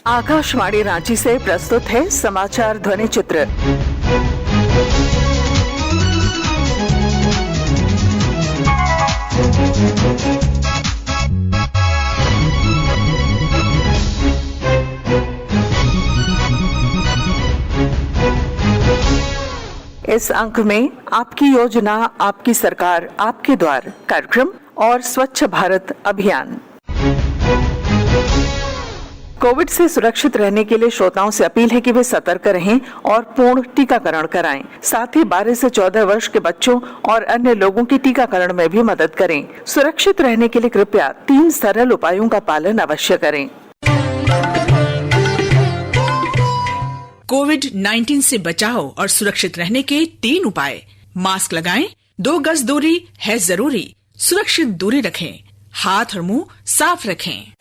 आकाशवाणी रांची से प्रस्तुत है समाचार ध्वनि चित्र। इस अंक में आपकी योजना, आपकी सरकार, आपके द्वार कार्यक्रम और स्वच्छ भारत अभियान। कोविड से सुरक्षित रहने के लिए श्रोताओं से अपील है कि वे सतर्क रहें और पूर्ण टीकाकरण कराएं। साथ ही 12 से 14 वर्ष के बच्चों और अन्य लोगों की टीकाकरण में भी मदद करें। सुरक्षित रहने के लिए कृपया 3 सरल उपायों का पालन अवश्य करें। कोविड-19 से बचाव और सुरक्षित रहने के 3 उपाय। मास्क लगाएं, 2 गज दूरी है जरूरी, सुरक्षित दूरी रखें, हाथ और मुंह साफ रखें।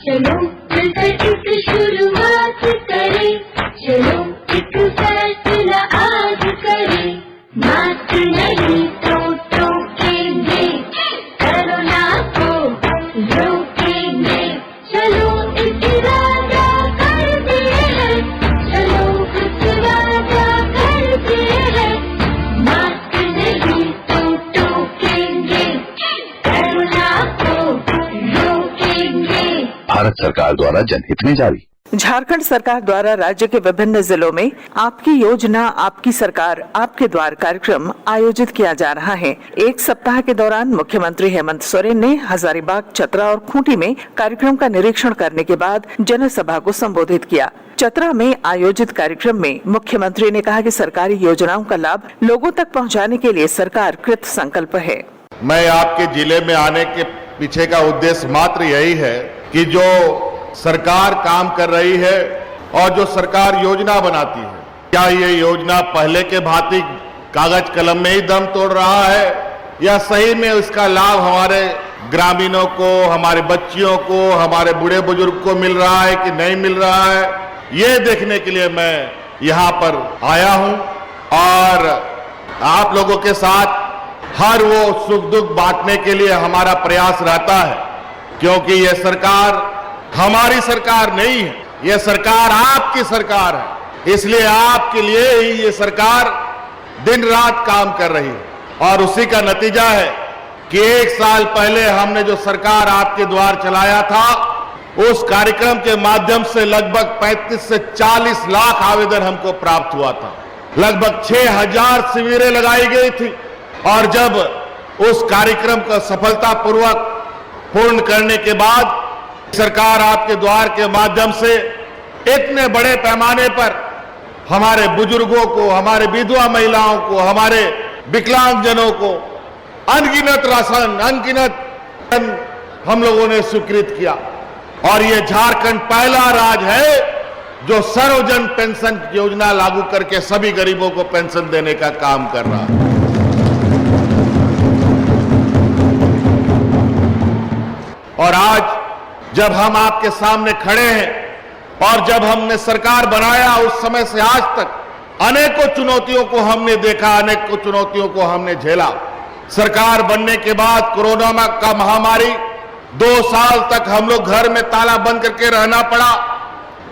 चलो मिलकर एक शुरुआत करें, चलो एक फैसला आज करें। मास्क नहीं तो टोकेंगे, कोरोना को रोकेंगे। चलो इस वादा करते हैं, चलो इस वादा करते हैं। मास्क नहीं तो टोकेंगे, कोरोना को रोकेंगे। भारत सरकार द्वारा जनहित में जारी। झारखंड सरकार द्वारा राज्य के विभिन्न जिलों में आपकी योजना, आपकी सरकार, आपके द्वार कार्यक्रम आयोजित किया जा रहा है। एक सप्ताह के दौरान मुख्यमंत्री हेमंत सोरेन ने हजारीबाग, चतरा और खूंटी में कार्यक्रम का निरीक्षण करने के बाद जनसभा को संबोधित किया। चतरा में आयोजित कार्यक्रम में मुख्यमंत्री ने कहा कि सरकारी योजनाओं का लाभ लोगों तक पहुँचाने के लिए सरकार कृत संकल्प है। मैं आपके जिले में आने के पीछे का उद्देश्य मात्र यही है कि जो सरकार काम कर रही है और जो सरकार योजना बनाती है, क्या ये योजना पहले के भांति कागज कलम में ही दम तोड़ रहा है या सही में इसका लाभ हमारे ग्रामीणों को, हमारे बच्चियों को, हमारे बूढ़े बुजुर्ग को मिल रहा है कि नहीं मिल रहा है, ये देखने के लिए मैं यहाँ पर आया हूँ। और आप लोगों के साथ हर वो सुख दुख बांटने के लिए हमारा प्रयास रहता है, क्योंकि ये सरकार हमारी सरकार नहीं है, ये सरकार आपकी सरकार है। इसलिए आपके लिए ही ये सरकार दिन रात काम कर रही है और उसी का नतीजा है कि 1 साल पहले हमने जो सरकार आपके द्वार चलाया था, उस कार्यक्रम के माध्यम से लगभग 35 से 40 लाख आवेदन हमको प्राप्त हुआ था। लगभग 6000 शिविरें लगाई गई थी और जब उस कार्यक्रम का सफलतापूर्वक पूर्ण करने के बाद सरकार आपके द्वार के माध्यम से इतने बड़े पैमाने पर हमारे बुजुर्गों को, हमारे विधवा महिलाओं को, हमारे विकलांगजनों को अनगिनत राशन, अनगिनत हम लोगों ने स्वीकृत किया। और ये झारखंड पहला राज्य है जो सर्वजन पेंशन योजना लागू करके सभी गरीबों को पेंशन देने का काम कर रहा है। और आज जब हम आपके सामने खड़े हैं और जब हमने सरकार बनाया, उस समय से आज तक अनेकों चुनौतियों को हमने देखा, अनेकों चुनौतियों को हमने झेला। सरकार बनने के बाद कोरोना का महामारी 2 साल तक हम लोग घर में ताला बंद करके रहना पड़ा।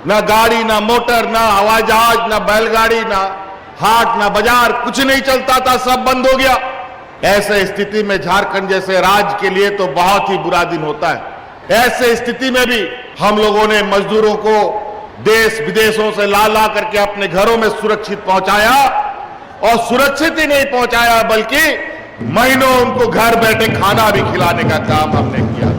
ना गाड़ी, ना मोटर, ना हवाई जहाज, ना बैलगाड़ी, ना हाट, ना बाजार, कुछ नहीं चलता था, सब बंद हो गया। ऐसे स्थिति में झारखंड जैसे राज्य के लिए तो बहुत ही बुरा दिन होता है। ऐसे स्थिति में भी हम लोगों ने मजदूरों को देश विदेशों से ला करके अपने घरों में सुरक्षित पहुंचाया और सुरक्षित ही नहीं पहुंचाया बल्कि महीनों उनको घर बैठे खाना भी खिलाने का काम हमने किया।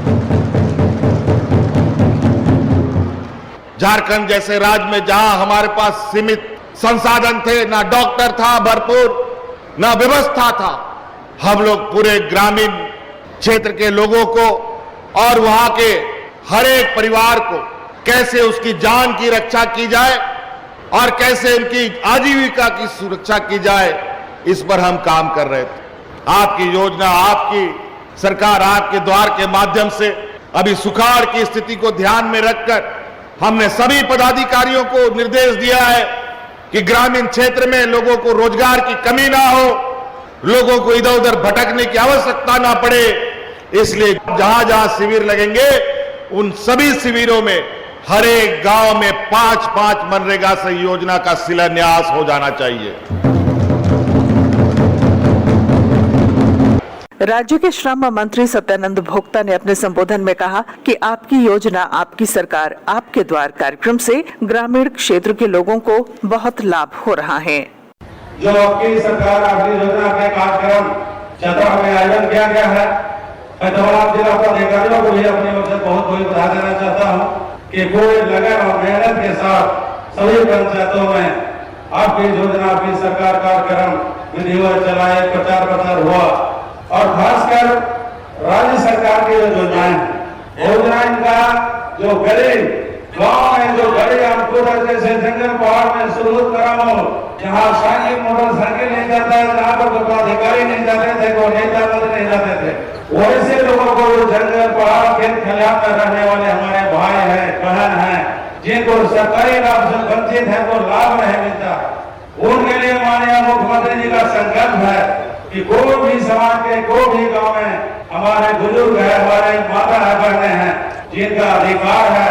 झारखंड जैसे राज्य में जहां हमारे पास सीमित संसाधन थे, ना डॉक्टर था भरपूर, ना व्यवस्था था, हम लोग पूरे ग्रामीण क्षेत्र के लोगों को और वहां के हर एक परिवार को कैसे उसकी जान की रक्षा की जाए और कैसे उनकी आजीविका की सुरक्षा की जाए, इस पर हम काम कर रहे थे। आपकी योजना, आपकी सरकार, आपके द्वार के माध्यम से अभी सुखाड़ की स्थिति को ध्यान में रखकर हमने सभी पदाधिकारियों को निर्देश दिया है कि ग्रामीण क्षेत्र में लोगों को रोजगार की कमी ना हो, लोगों को इधर उधर भटकने की आवश्यकता ना पड़े, इसलिए जहां जहां शिविर लगेंगे उन सभी शिविरों में हर एक गांव में 5-5 मनरेगा से योजना का शिलान्यास हो जाना चाहिए। राज्य के श्रम मंत्री सत्यानंद भोक्ता ने अपने संबोधन में कहा कि आपकी योजना आपकी सरकार आपके द्वार कार्यक्रम से ग्रामीण क्षेत्र के लोगों को बहुत लाभ हो रहा है। जो आपकी सरकार आपकी योजना के कार्यक्रम चतरा में आयोजन किया गया है, मैं तमाम जिला पदाधिकारियों को भी अपनी ओर से बहुत बहुत बधाई देना चाहता हूँ कि पूरे लगन और मेहनत के साथ सभी पंचायतों में आपकी योजना आपकी सरकार कार्यक्रम विधिवत चलाए, प्रचार प्रसार हुआ और खासकर राज्य सरकार की जो योजनाएं का जो गरीब गाँव में जो गरीब अंकुर जैसे जंगल पहाड़ में शुरू कराओ, जहाँ साइकिल मोटरसाइकिल नहीं जाता है, जहाँ पर पदाधिकारी नहीं जाते थे, कोई नेता मंत्री नहीं जाते थे, वैसे लोगों को जो जंगल पहाड़ खेत खलिहान में रहने वाले हमारे भाई हैं, बहन हैं, जिनको सरकारी लाभ से वंचित है, वो लाभ नहीं मिलता, उनके लिए माननीय मुख्यमंत्री जी का संकल्प है कि कोई भी समाज के कोई भी गांव में हमारे बुजुर्ग है, हमारे माता है, बहने हैं, जिनका अधिकार है,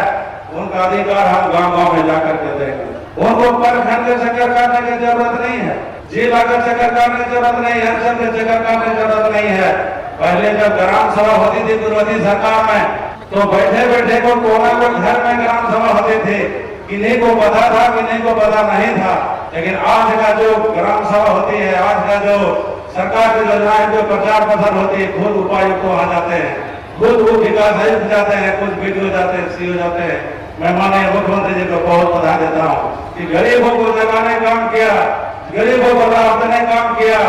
उनका अधिकार हम गांव गांव में जाकर के देंगे। उनको पर घर के चक्कर काटने की जरूरत नहीं है, जिला का चक्कर काटने की जरूरत नहीं है, अंचल के चक्कर काटने की जरूरत नहीं है। पहले जब ग्राम सभा होती थी पूर्ववर्ती सरकार में, तो बैठे बैठे को कोना को घर में ग्राम सभा होती थी, किन्हीं को पता था, किन्हीं को पता नहीं था। लेकिन आज का जो ग्राम सभा होती है, आज का जो सरकार की योजनाएं जो प्रचार प्रसार होती है, खुद उपायुक्त को आ जाते हैं, खुद वो विकास आयुक्त जाते हैं, खुद बीडीओ जाते हैं, सीओ जाते हैं। मैं माननीय मुख्यमंत्री जी को बहुत बधाई देता हूँ कि गरीबों को जगाने काम किया, गरीबों को लाभ देने काम किया।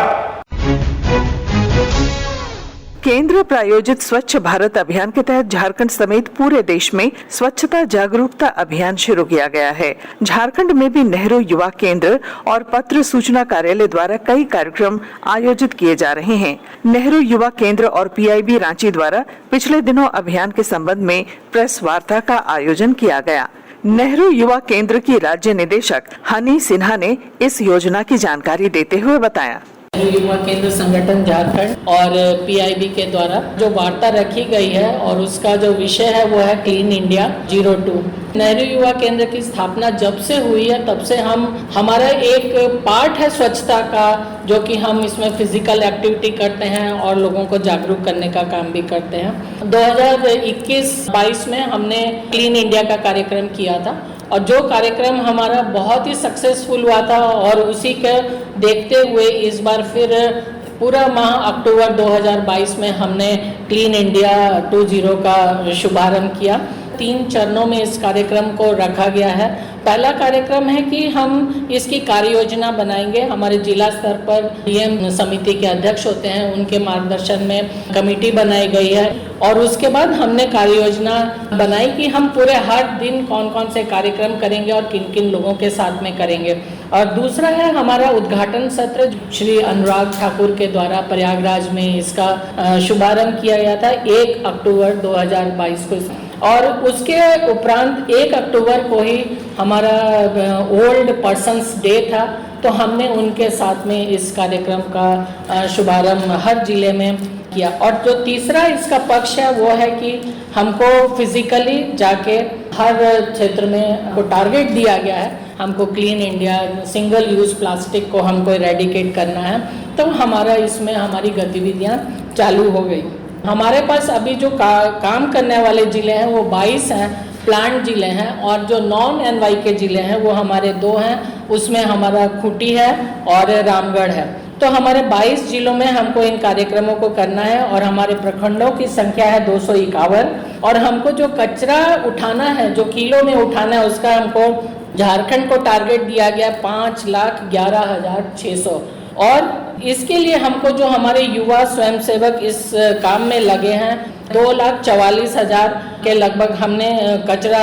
केंद्र प्रायोजित स्वच्छ भारत अभियान के तहत झारखंड समेत पूरे देश में स्वच्छता जागरूकता अभियान शुरू किया गया है। झारखंड में भी नेहरू युवा केंद्र और पत्र सूचना कार्यालय द्वारा कई कार्यक्रम आयोजित किए जा रहे हैं। नेहरू युवा केंद्र और पीआईबी रांची द्वारा पिछले दिनों अभियान के संबंध में प्रेस वार्ता का आयोजन किया गया। नेहरू युवा केंद्र की राज्य निदेशक हनी सिन्हा ने इस योजना की जानकारी देते हुए बताया। नेहरू युवा केंद्र संगठन झारखंड और पीआईबी के द्वारा जो वार्ता रखी गई है और उसका जो विषय है वो है क्लीन इंडिया 02। नेहरू युवा केंद्र की स्थापना जब से हुई है तब से हमारा एक पार्ट है स्वच्छता का, जो कि हम इसमें फिजिकल एक्टिविटी करते हैं और लोगों को जागरूक करने का काम भी करते हैं। 2021-22 में हमने क्लीन इंडिया का कार्यक्रम किया था और जो कार्यक्रम हमारा बहुत ही सक्सेसफुल हुआ था और उसी के देखते हुए इस बार फिर पूरा माह अक्टूबर 2022 में हमने क्लीन इंडिया 20 का शुभारंभ किया। 3 चरणों में इस कार्यक्रम को रखा गया है। पहला कार्यक्रम है कि हम इसकी कार्य योजना बनाएंगे। हमारे जिला स्तर पर डीएम समिति के अध्यक्ष होते हैं, उनके मार्गदर्शन में कमेटी बनाई गई है और उसके बाद हमने कार्य योजना बनाई कि हम पूरे हर दिन कौन कौन से कार्यक्रम करेंगे और किन किन लोगों के साथ में करेंगे। और दूसरा है हमारा उद्घाटन सत्र, श्री अनुराग ठाकुर के द्वारा प्रयागराज में इसका शुभारंभ किया गया था 1 अक्टूबर 2022 को और उसके उपरांत 1 अक्टूबर को ही हमारा ओल्ड पर्सन्स डे था, तो हमने उनके साथ में इस कार्यक्रम का शुभारंभ हर जिले में किया। और जो तीसरा इसका पक्ष है वो है कि हमको फिजिकली जाके हर क्षेत्र में को टारगेट दिया गया है, हमको clean India, single use plastic को हमको इरेडिकेट करना है, तो हमारा इसमें हमारी गतिविधियां चालू हो गई। हमारे पास अभी जो काम करने वाले जिले हैं वो 22 हैं, प्लांट जिले हैं, और जो नॉन एनवाई के जिले हैं वो हमारे 2 हैं, उसमें हमारा खूंटी है और रामगढ़ है। तो हमारे 22 जिलों में हमको इन कार्यक्रमों को करना है और हमारे प्रखंडों की संख्या है 251 और हमको जो कचरा उठाना है, जो किलो में उठाना है, उसका हमको झारखंड को टारगेट दिया गया 5,11,600 और इसके लिए हमको जो हमारे युवा स्वयंसेवक इस काम में लगे हैं 2,44,000 के लगभग हमने कचरा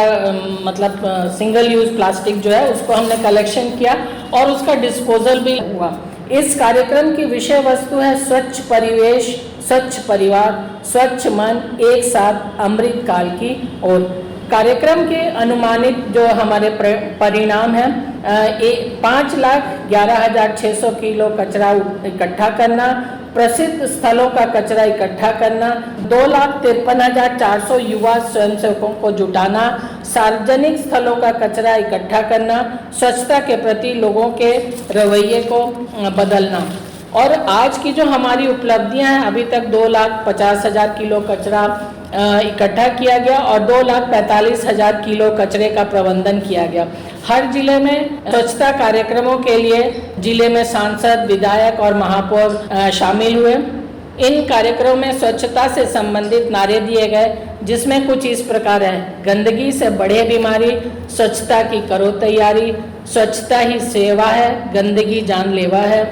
मतलब सिंगल यूज प्लास्टिक जो है उसको हमने कलेक्शन किया और उसका डिस्पोजल भी हुआ। इस कार्यक्रम की विषय वस्तु है स्वच्छ परिवेश, स्वच्छ परिवार, स्वच्छ मन, एक साथ अमृत काल की ओर। कार्यक्रम के अनुमानित जो हमारे परिणाम हैं 5,11,600 किलो कचरा इकट्ठा करना, प्रसिद्ध स्थलों का कचरा इकट्ठा करना, 2,53,400 युवा स्वयंसेवकों को जुटाना, सार्वजनिक स्थलों का कचरा इकट्ठा करना, स्वच्छता के प्रति लोगों के रवैये को बदलना। और आज की जो हमारी उपलब्धियां हैं, अभी तक 2,50,000 किलो कचरा इकट्ठा किया गया और 2,45,000 किलो कचरे का प्रबंधन किया गया। हर जिले में स्वच्छता कार्यक्रमों के लिए जिले में सांसद, विधायक और महापौर शामिल हुए। इन कार्यक्रमों में स्वच्छता से संबंधित नारे दिए गए, जिसमें कुछ इस प्रकार है: गंदगी से बढ़े बीमारी, स्वच्छता की करो तैयारी, स्वच्छता ही सेवा है, गंदगी जानलेवा है,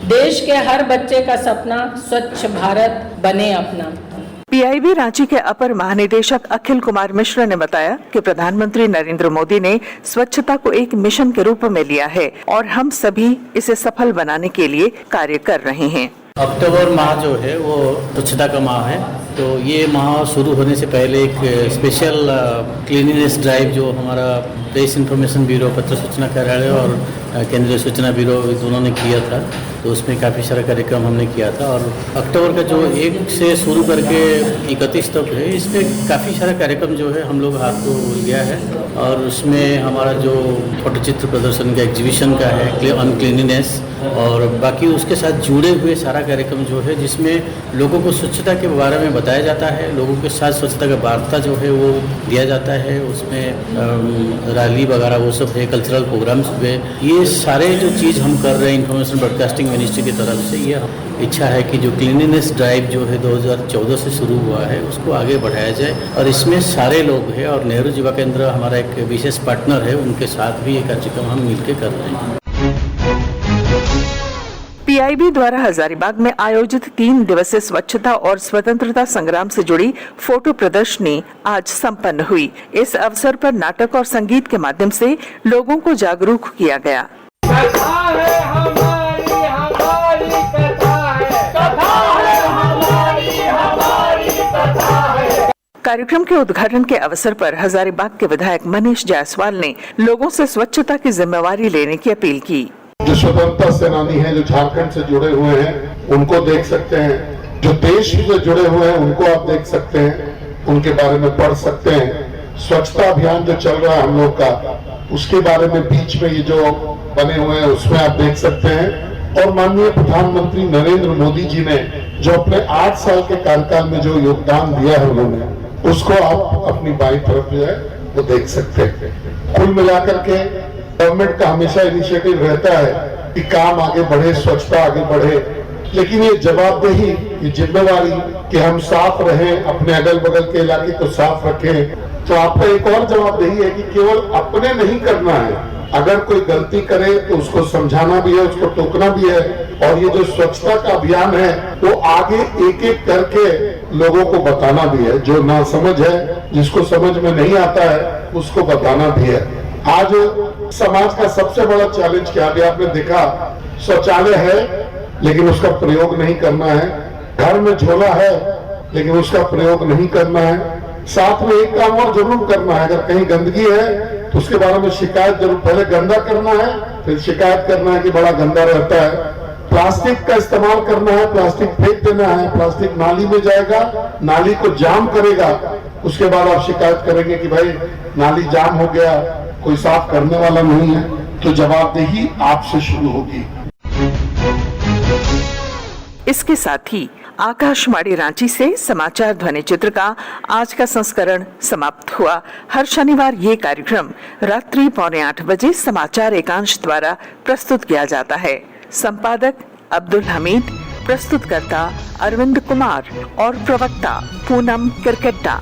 देश के हर बच्चे का सपना स्वच्छ भारत बने अपना। पीआईबी रांची के अपर महानिदेशक अखिल कुमार मिश्र ने बताया कि प्रधानमंत्री नरेंद्र मोदी ने स्वच्छता को एक मिशन के रूप में लिया है और हम सभी इसे सफल बनाने के लिए कार्य कर रहे हैं। अक्टूबर माह जो है वो स्वच्छता का माह है, तो ये माह शुरू होने से पहले एक स्पेशल क्लीनिनेस ड्राइव जो हमारा प्रेस इन्फॉर्मेशन ब्यूरो, पत्र सूचना कार्यालय और केंद्रीय सूचना ब्यूरो दोनों ने किया था, तो उसमें काफ़ी सारा कार्यक्रम हमने किया था। और अक्टूबर का जो 1 से शुरू करके 31 तक है, इसमें काफ़ी सारा कार्यक्रम जो है हम लोग हाथ को लिया है। और उसमें हमारा जो फोटोचित्र प्रदर्शन का एग्जीबिशन का है ऑन क्लीनिनेस, और बाकी उसके साथ जुड़े हुए सारा कार्यक्रम जो है, जिसमें लोगों को स्वच्छता के बारे में बताया जाता है, लोगों के साथ स्वच्छता का वार्ता जो है वो दिया जाता है। उसमें रैली वगैरह वो सब है, कल्चरल प्रोग्राम्स हुए, ये सारे जो चीज़ हम कर रहे हैं इन्फॉर्मेशन ब्रॉडकास्टिंग मिनिस्ट्री की तरफ से। ये इच्छा है कि जो क्लीनिनेस ड्राइव जो है 2014 से शुरू हुआ है उसको आगे बढ़ाया जाए, और इसमें सारे लोग हैं और नेहरू युवा केंद्र हमारा एक विशेष पार्टनर है, उनके साथ भी ये कार्यक्रम हम मिलकर कर रहे हैं। पीआईबी द्वारा हजारीबाग में आयोजित 3 दिवसीय स्वच्छता और स्वतंत्रता संग्राम से जुड़ी फोटो प्रदर्शनी आज संपन्न हुई। इस अवसर पर नाटक और संगीत के माध्यम से लोगों को जागरूक किया गया। कार्यक्रम के उद्घाटन के अवसर पर हजारीबाग के विधायक मनीष जायसवाल ने लोगों से स्वच्छता की जिम्मेवारी लेने की अपील की। जो स्वतंत्रता सेनानी हैं, जो झारखंड से जुड़े हुए हैं, उनको देख सकते हैं। जो देश से जुड़े हुए हैं उनको आप देख सकते हैं, उनके बारे में पढ़ सकते हैं। स्वच्छता अभियान जो चल रहा है हम लोग का, उसके बारे में बीच में ये जो बने हुए हैं उसमें आप देख सकते हैं। और माननीय प्रधानमंत्री नरेंद्र मोदी जी ने जो अपने 8 साल के कार्यकाल में जो योगदान दिया है उन्होंने, उसको आप अपनी बाईं तरफ जो है वो देख सकते हैं। कुल मिलाकर के गवर्नमेंट का हमेशा इनिशिएटिव रहता है कि काम आगे बढ़े, स्वच्छता आगे बढ़े, लेकिन ये जवाबदेही, ये जिम्मेवारी कि हम साफ रहें, अपने अगल बगल के इलाके को साफ रखें। तो आपका एक और जवाबदेही है कि केवल अपने नहीं करना है, अगर कोई गलती करे तो उसको समझाना भी है, उसको टोकना भी है। और ये जो स्वच्छता का अभियान है वो आगे एक एक करके लोगों को बताना भी है। जो ना समझ है, जिसको समझ में नहीं आता है, उसको बताना भी है। आज समाज का सबसे बड़ा चैलेंज क्या है? आपने देखा, शौचालय है लेकिन उसका प्रयोग नहीं करना है, घर में झोला है लेकिन उसका प्रयोग नहीं करना है। साथ में एक काम और जरूर करना है, अगर कहीं गंदगी है तो उसके बारे में शिकायत जरूर, पहले गंदा करना है फिर शिकायत करना है कि बड़ा गंदा रहता है। प्लास्टिक का इस्तेमाल करना है, प्लास्टिक फेंक देना है, प्लास्टिक नाली में जाएगा, नाली को जाम करेगा, उसके बाद आप शिकायत करेंगे कि भाई नाली जाम हो गया, कोई साफ करने वाला नहीं है। तो जवाबदेही आपसे शुरू होगी। इसके साथ ही आकाशवाणी रांची से समाचार ध्वनि चित्र का आज का संस्करण समाप्त हुआ। हर शनिवार ये कार्यक्रम रात्रि 7:45 बजे समाचार एकांश द्वारा प्रस्तुत किया जाता है। संपादक अब्दुल हमीद, प्रस्तुतकर्ता अरविंद कुमार और प्रवक्ता पूनम किरकेट्टा।